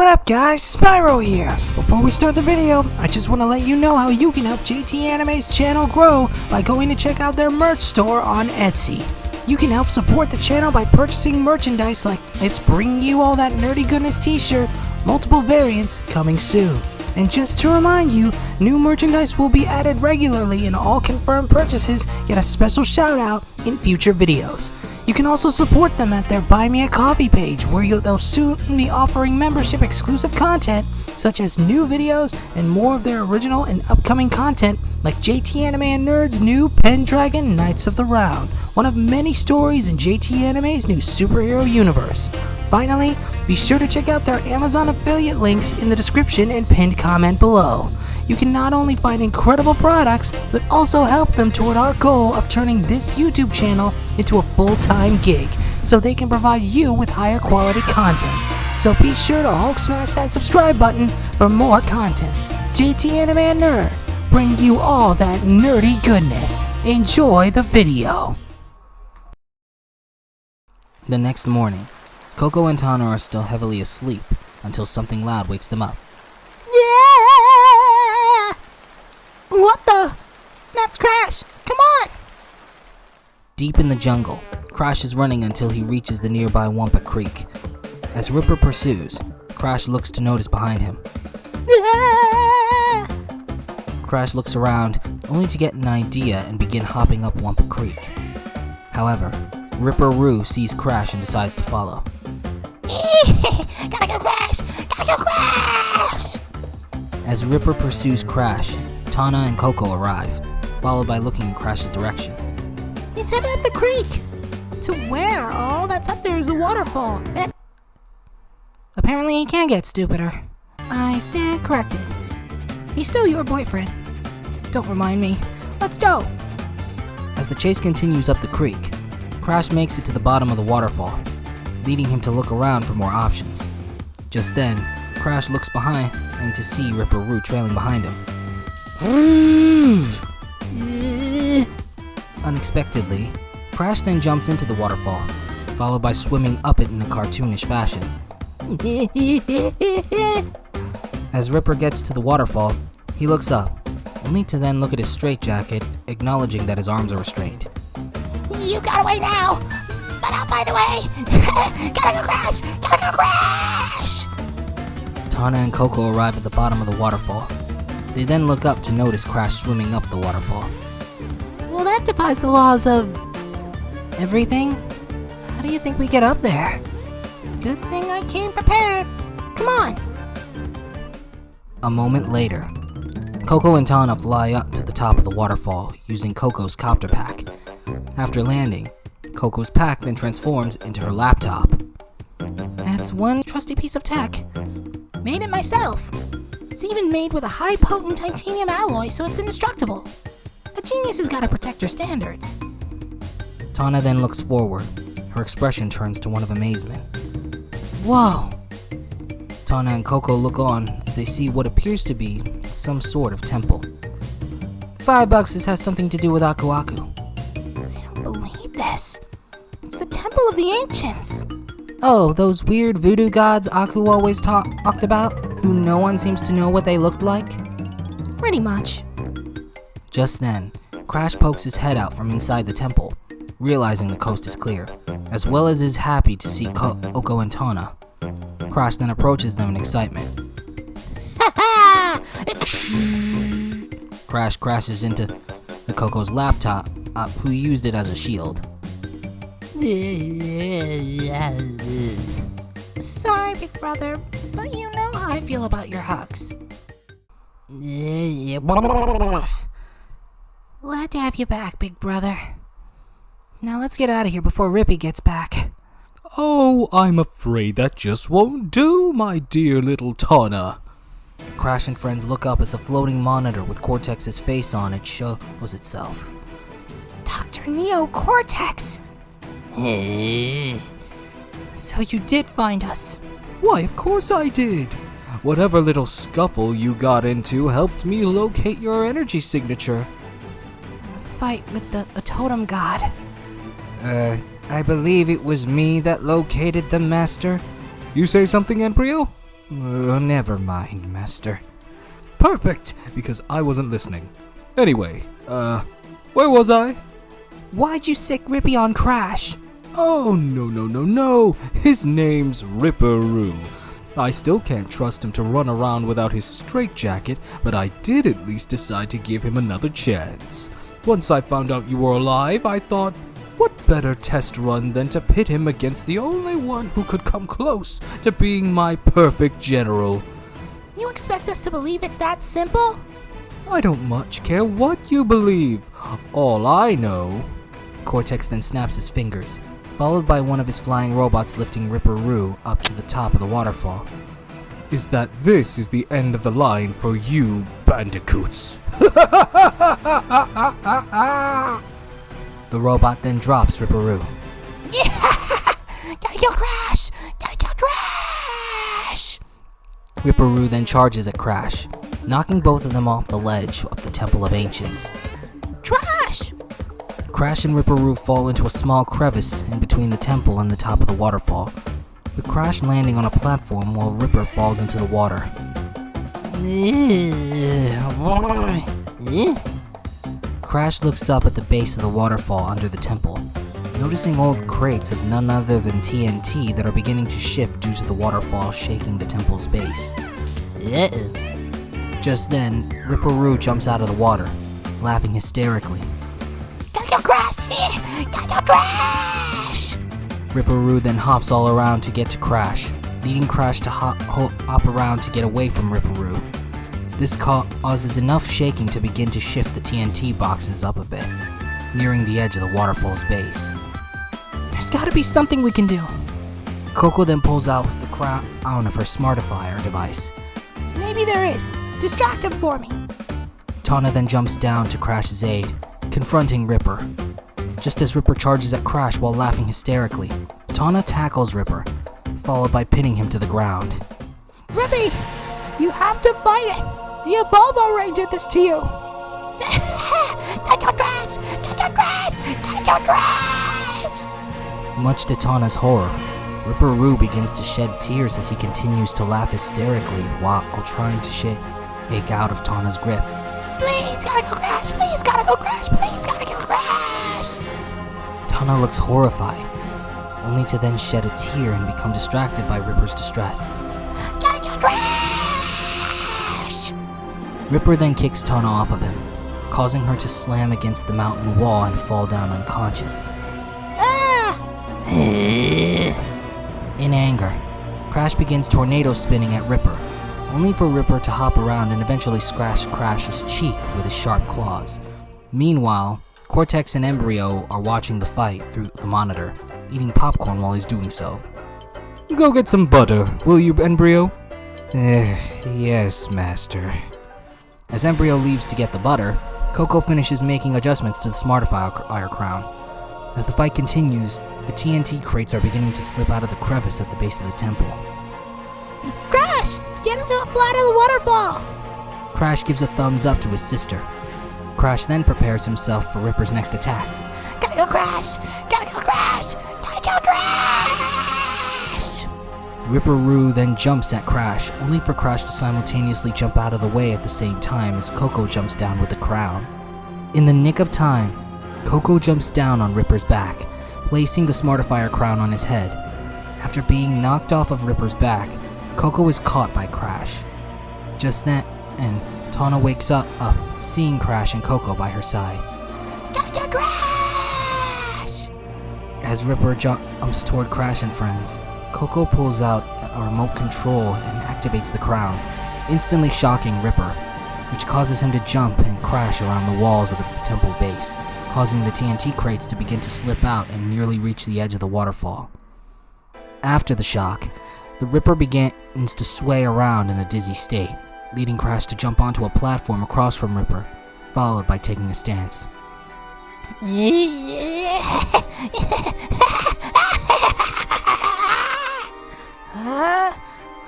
What up guys, Spyro here! Before we start the video, I just want to let you know how you can help JT Anime's channel grow by going to check out their merch store on Etsy. You can help support the channel by purchasing merchandise like It's Bringing You All That Nerdy Goodness t-shirt, multiple variants coming soon. And just to remind you, new merchandise will be added regularly and all confirmed purchases get a special shout out in future videos. You can also support them at their Buy Me a Coffee page where they'll soon be offering membership exclusive content such as new videos and more of their original and upcoming content like JT Anime and Nerd's new Pendragon Knights of the Round, one of many stories in JT Anime's new superhero universe. Finally, be sure to check out their Amazon affiliate links in the description and pinned comment below. You can not only find incredible products, but also help them toward our goal of turning this YouTube channel into a full-time gig, so they can provide you with higher quality content. So be sure to Hulk smash that subscribe button for more content. JT Anime and Nerd, bring you all that nerdy goodness. Enjoy the video. The next morning, Coco and Tana are still heavily asleep until something loud wakes them up. Yeah! What the? That's Crash! Come on! Deep in the jungle, Crash is running until he reaches the nearby Wampa Creek. As Ripper pursues, Crash looks to notice behind him. Yeah! Crash looks around, only to get an idea and begin hopping up Wampa Creek. However, Ripper-Roo sees Crash and decides to follow. Gotta go Crash! Gotta go Crash! As Ripper pursues Crash, Tana and Coco arrive, followed by looking in Crash's direction. He's headed up the creek! To where? All that's up there is a waterfall. Apparently he can get stupider. I stand corrected. He's still your boyfriend. Don't remind me. Let's go! As the chase continues up the creek, Crash makes it to the bottom of the waterfall, leading him to look around for more options. Just then, Crash looks behind and to see Ripper-Roo trailing behind him. Unexpectedly, Crash then jumps into the waterfall, followed by swimming up it in a cartoonish fashion. As Ripper gets to the waterfall, he looks up, only to then look at his straitjacket, acknowledging that his arms are restrained. You got away now, but I'll find a way. Gotta go Crash! Gotta go Crash! Tana and Coco arrive at the bottom of the waterfall. They then look up to notice Crash swimming up the waterfall. Well, that defies the laws of everything? How do you think we get up there? Good thing I came prepared. Come on. A moment later, Coco and Tana fly up to the top of the waterfall using Coco's copter pack. After landing, Coco's pack then transforms into her laptop. That's one trusty piece of tech. Made it myself. It's even made with a high-potent titanium alloy, so it's indestructible. A genius has got to protect her standards. Tana then looks forward. Her expression turns to one of amazement. Whoa! Tana and Coco look on as they see what appears to be some sort of temple. $5 this has something to do with Aku Aku. I don't believe this. It's the Temple of the Ancients. Oh, those weird voodoo gods Aku always talked about, who no one seems to know what they looked like? Pretty much. Just then, Crash pokes his head out from inside the temple, realizing the coast is clear, as well as is happy to see Coco and Tana. Crash then approaches them in excitement. Crash crashes into the Coco's laptop, who used it as a shield. Sorry, big brother, but you know how I feel about your hugs. Glad to have you back, big brother. Now let's get out of here before Rippy gets back. Oh, I'm afraid that just won't do, my dear little Tana. Crash and friends look up as a floating monitor with Cortex's face on it shows itself. Dr. Neo Cortex! So you did find us. Why, of course I did. Whatever little scuffle you got into helped me locate your energy signature. The fight with the totem god. I believe it was me that located the master. You say something, Embryo? Never mind, Master. Perfect, because I wasn't listening. Anyway, where was I? Why'd you sick Rippy on Crash? Oh, no. His name's Ripper-Roo. I still can't trust him to run around without his straitjacket, but I did at least decide to give him another chance. Once I found out you were alive, I thought, what better test run than to pit him against the only one who could come close to being my perfect general. You expect us to believe it's that simple? I don't much care what you believe. All I know... Cortex then snaps his fingers, followed by one of his flying robots lifting Ripper-Roo up to the top of the waterfall. Is that this is the end of the line for you, Bandicoots. The robot then drops Ripper-Roo. Yeah! Gotta kill Crash! Gotta kill Crash! Ripper-Roo then charges at Crash, knocking both of them off the ledge of the Temple of Ancients. Trash! Crash and Ripper-Roo fall into a small crevice in between the temple and the top of the waterfall, with Crash landing on a platform while Ripper falls into the water. Crash looks up at the base of the waterfall under the temple, noticing old crates of none other than TNT that are beginning to shift due to the waterfall shaking the temple's base. Just then, Ripper-Roo jumps out of the water, laughing hysterically. Gotta kill Crash! Gotta kill Crash! Ripper-Roo then hops all around to get to Crash, leading Crash to hop around to get away from Ripper-Roo. This causes enough shaking to begin to shift the TNT boxes up a bit, nearing the edge of the waterfall's base. There's gotta be something we can do. Kole then pulls out the crown of her smartifier device. Maybe there is. Distract him for me. Tana then jumps down to Crash's aid, confronting Ripper. Just as Ripper charges at Crash while laughing hysterically, Tana tackles Ripper, followed by pinning him to the ground. Rippy! You have to fight it! The Evolvo Ray did this to you! Gotta kill Crash! Gotta kill Crash! Gotta kill Crash! Much to Tana's horror, Ripper-Roo begins to shed tears as he continues to laugh hysterically while trying to shake out of Tana's grip. Please gotta kill Crash! Please gotta kill Crash! Please gotta kill Crash! Tana looks horrified, only to then shed a tear and become distracted by Ripper's distress. Gotta kill Crash! Ripper then kicks Tana off of him, causing her to slam against the mountain wall and fall down unconscious. Ah! In anger, Crash begins tornado spinning at Ripper, only for Ripper to hop around and eventually scratch Crash's cheek with his sharp claws. Meanwhile, Cortex and Embryo are watching the fight through the monitor, eating popcorn while he's doing so. Go get some butter, will you, Embryo? Yes, Master. As Embryo leaves to get the butter, Kole finishes making adjustments to the smartifier crown. As the fight continues, the TNT crates are beginning to slip out of the crevice at the base of the temple. Crash! Get him to the flat of the waterfall! Crash gives a thumbs up to his sister. Crash then prepares himself for Ripper's next attack. Gotta kill Crash! Gotta kill Crash! Gotta kill Crash! Ripper-Roo then jumps at Crash, only for Crash to simultaneously jump out of the way at the same time as Kole jumps down with the crown. In the nick of time, Kole jumps down on Ripper's back, placing the smartifier crown on his head. After being knocked off of Ripper's back, Kole is caught by Crash. Just then, Tana wakes up, seeing Crash and Kole by her side. Gotta kill Crash! As Ripper jumps toward Crash and friends, Kole pulls out a remote control and activates the crown, instantly shocking Ripper, which causes him to jump and crash around the walls of the temple base, causing the TNT crates to begin to slip out and nearly reach the edge of the waterfall. After the shock, the Ripper begins to sway around in a dizzy state, leading Crash to jump onto a platform across from Ripper, followed by taking a stance.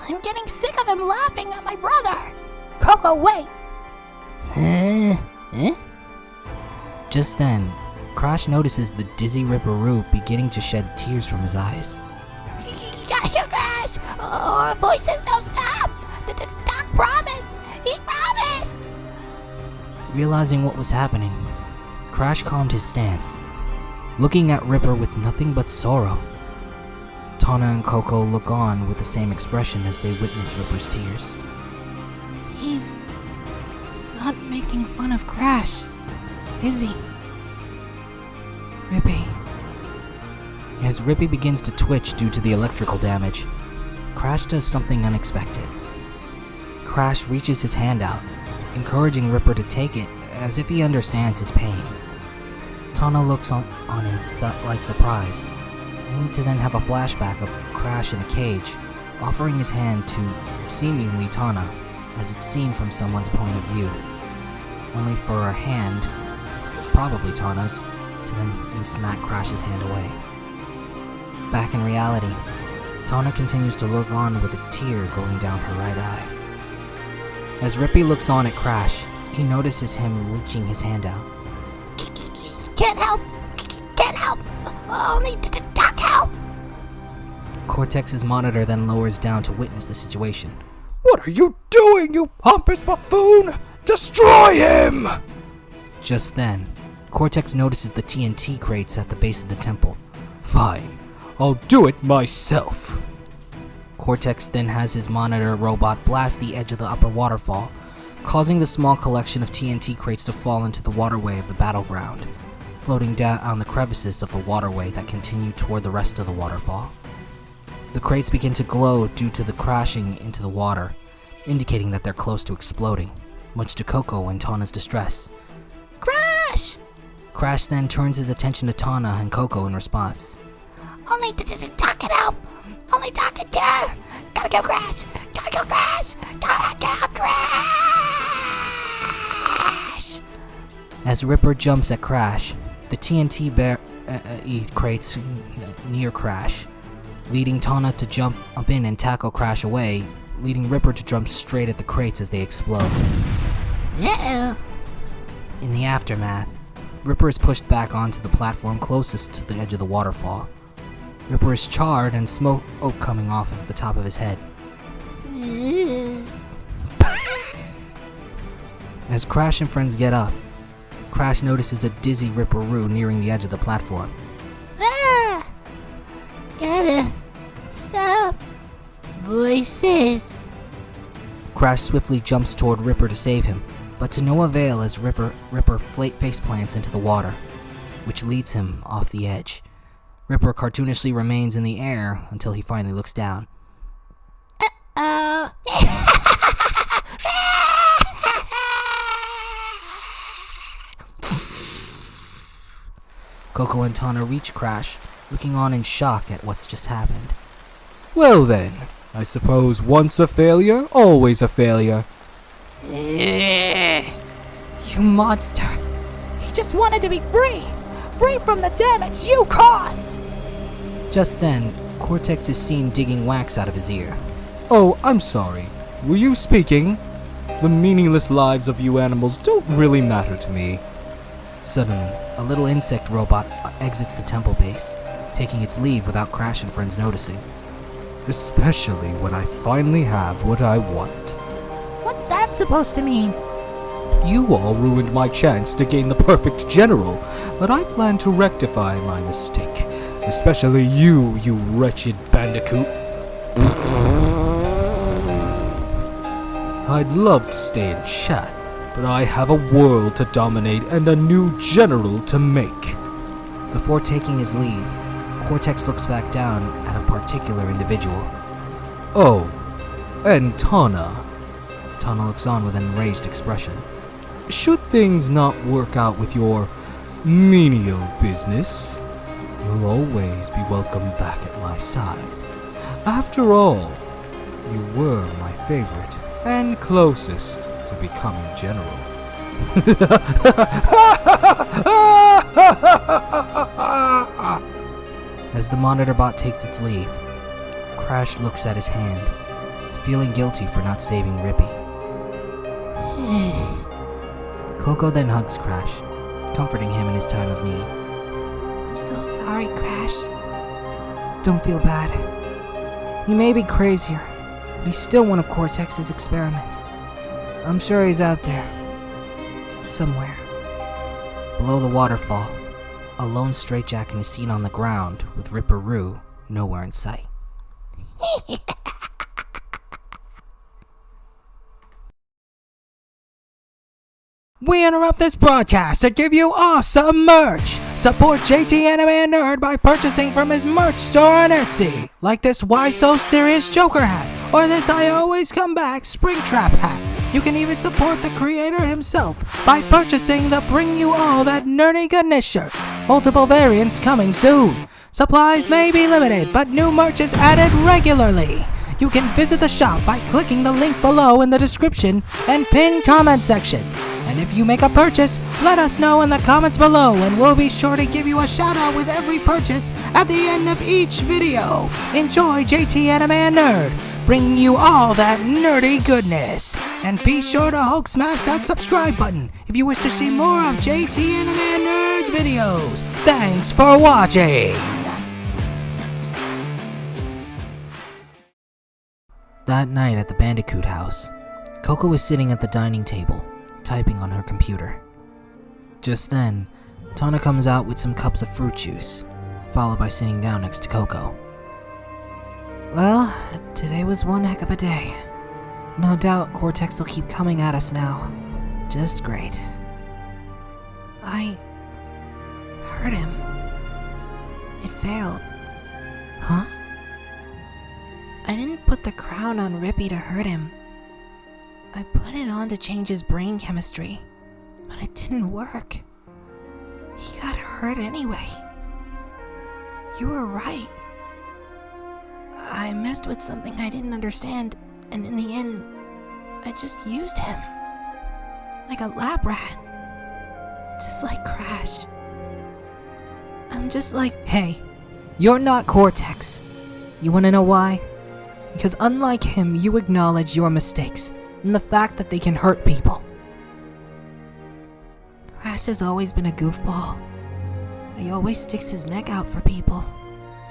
I'm getting sick of him laughing at my brother. Kole, wait. Just then, Crash notices the dizzy Ripper-Roo beginning to shed tears from his eyes. Gotta kill Crash! Crash! Our voice says no, stop! The doc promised! He promised! Realizing what was happening, Crash calmed his stance, looking at Ripper with nothing but sorrow. Tana and Coco look on with the same expression as they witness Ripper's tears. He's not making fun of Crash, is he? Rippy. As Rippy begins to twitch due to the electrical damage, Crash does something unexpected. Crash reaches his hand out, encouraging Ripper to take it as if he understands his pain. Tana looks on in surprise, only to then have a flashback of Crash in a cage, offering his hand to seemingly Tana, as it's seen from someone's point of view. Only for a hand, probably Tana's, to then smack Crash's hand away. Back in reality, Tana continues to look on with a tear going down her right eye. As Rippy looks on at Crash, he notices him reaching his hand out. Can't help! Can't help! Only doc help! Cortex's monitor then lowers down to witness the situation. What are you doing, you pompous buffoon? Destroy him! Just then, Cortex notices the TNT crates at the base of the temple. Fine, I'll do it myself. Cortex then has his monitor robot blast the edge of the upper waterfall, causing the small collection of TNT crates to fall into the waterway of the battleground, floating down on the crevices of the waterway that continue toward the rest of the waterfall. The crates begin to glow due to the crashing into the water, indicating that they're close to exploding, much to Coco and Tana's distress. Crash! Crash then turns his attention to Tana and Coco in response. Only doc can help! Only doc can care! Gotta kill Crash! Gotta kill Crash! Gotta kill Crash! As Ripper jumps at Crash, the TNT crates near Crash, leading Tana to jump up in and tackle Crash away, leading Ripper to jump straight at the crates as they explode. Uh-oh. In the aftermath, Ripper is pushed back onto the platform closest to the edge of the waterfall. Ripper is charred and smoke coming off of the top of his head. As Crash and friends get up, Crash notices a dizzy Ripperoo nearing the edge of the platform. Ah! Gotta stop. Voices. Crash swiftly jumps toward Ripper to save him, but to no avail as Ripper face plants into the water, which leads him off the edge. Ripper cartoonishly remains in the air until he finally looks down. Coco and Tana reach Crash, looking on in shock at what's just happened. Well then, I suppose once a failure, always a failure. You monster! He just wanted to be free! Free from the damage you caused! Just then, Cortex is seen digging wax out of his ear. Oh, I'm sorry. Were you speaking? The meaningless lives of you animals don't really matter to me. Suddenly, a little insect robot exits the temple base, taking its leave without Crash and friends noticing. Especially when I finally have what I want. What's that supposed to mean? You all ruined my chance to gain the perfect general, but I plan to rectify my mistake. Especially you, you wretched Bandicoot. I'd love to stay and chat, but I have a world to dominate and a new general to make. Before taking his leave, Cortex looks back down at a particular individual. Oh, and Tana. Tana looks on with an enraged expression. Should things not work out with your menial business, you'll always be welcome back at my side. After all, you were my favorite and closest to becoming general. As the monitor bot takes its leave, Crash looks at his hand, feeling guilty for not saving Rippy. Coco then hugs Crash, comforting him in his time of need. I'm so sorry, Crash. Don't feel bad. He may be crazier, but he's still one of Cortex's experiments. I'm sure he's out there. Somewhere. Below the waterfall, a lone straitjacket is seen on the ground, with Ripper-Roo nowhere in sight. We interrupt this broadcast to give you awesome merch! Support JT Anime Nerd by purchasing from his merch store on Etsy, like this Why So Serious Joker hat, or this I Always Come Back Springtrap hat. You can even support the creator himself by purchasing the Bring You All That Nerdy Goodness shirt. Multiple variants coming soon. Supplies may be limited, but new merch is added regularly. You can visit the shop by clicking the link below in the description and pinned comment section. And if you make a purchase, let us know in the comments below and we'll be sure to give you a shout out with every purchase at the end of each video. Enjoy JT Anime Nerd, bringing you all that nerdy goodness. And be sure to Hulk smash that subscribe button if you wish to see more of JT Anime Nerd's videos. Thanks for watching! That night at the Bandicoot house, Coco was sitting at the dining table, typing on her computer. Just then, Tana comes out with some cups of fruit juice, followed by sitting down next to Coco. Well, today was one heck of a day. No doubt Cortex will keep coming at us now. Just great. I hurt him. It failed. Huh? I didn't put the crown on Rippy to hurt him. I put it on to change his brain chemistry, but it didn't work. He got hurt anyway. You were right. I messed with something I didn't understand, and in the end, I just used him. Like a lab rat. Just like Crash. I'm just like... Hey, you're not Cortex. You wanna know why? Because unlike him, you acknowledge your mistakes and the fact that they can hurt people. Crash has always been a goofball. He always sticks his neck out for people,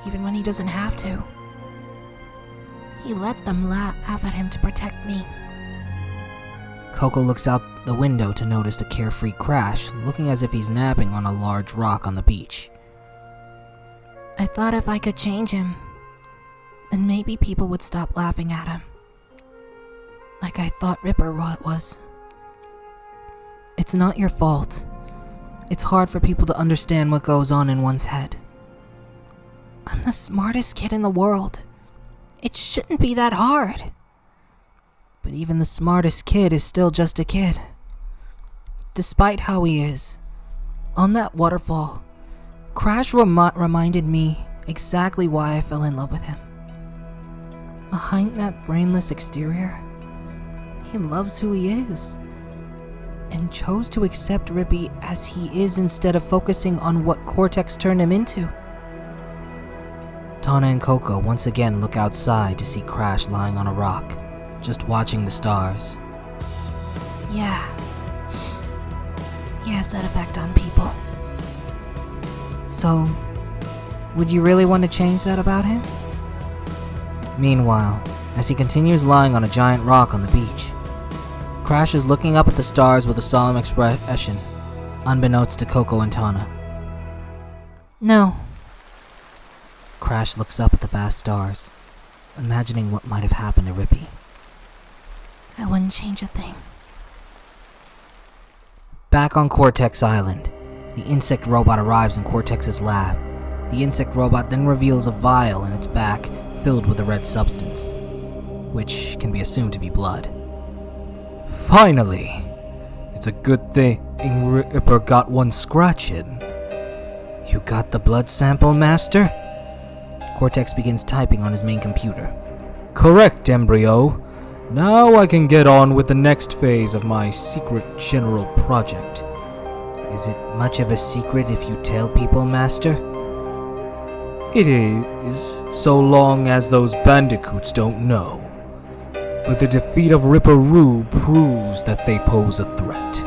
even when he doesn't have to. He let them laugh at him to protect me. Coco looks out the window to notice a carefree Crash, looking as if he's napping on a large rock on the beach. I thought if I could change him, then maybe people would stop laughing at him. Like I thought Ripper was. It's not your fault. It's hard for people to understand what goes on in one's head. I'm the smartest kid in the world. It shouldn't be that hard. But even the smartest kid is still just a kid. Despite how he is. On that waterfall, Crash reminded me exactly why I fell in love with him. Behind that brainless exterior, he loves who he is, and chose to accept Rippy as he is instead of focusing on what Cortex turned him into. Tana and Coco once again look outside to see Crash lying on a rock, just watching the stars. Yeah, he has that effect on people. So, would you really want to change that about him? Meanwhile, as he continues lying on a giant rock on the beach, Crash is looking up at the stars with a solemn expression, unbeknownst to Coco and Tana. No. Crash looks up at the vast stars, imagining what might have happened to Rippy. I wouldn't change a thing. Back on Cortex Island, the insect robot arrives in Cortex's lab. The insect robot then reveals a vial in its back filled with a red substance, which can be assumed to be blood. Finally! It's a good thing Ripper got one scratch in. You got the blood sample, Master? Cortex begins typing on his main computer. Correct, Embryo. Now I can get on with the next phase of my secret general project. Is it much of a secret if you tell people, Master? It is, so long as those Bandicoots don't know. But the defeat of Ripper-Roo proves that they pose a threat.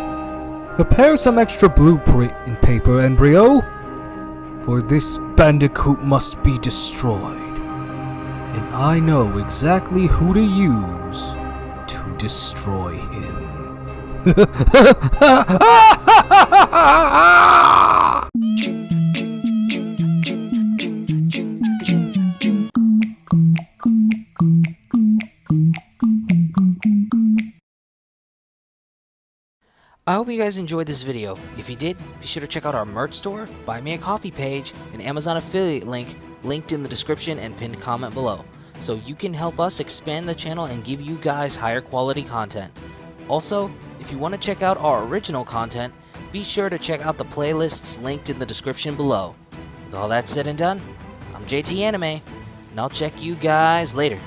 Prepare some extra blueprint and paper, Embryo, for this Bandicoot must be destroyed. and I know exactly who to use to destroy him. I hope you guys enjoyed this video. If you did, be sure to check out our merch store, buy me a coffee page, and Amazon affiliate link linked in the description and pinned comment below, so you can help us expand the channel and give you guys higher quality content. Also, if you want to check out our original content, be sure to check out the playlists linked in the description below. With all that said and done, I'm JT Anime, and I'll check you guys later.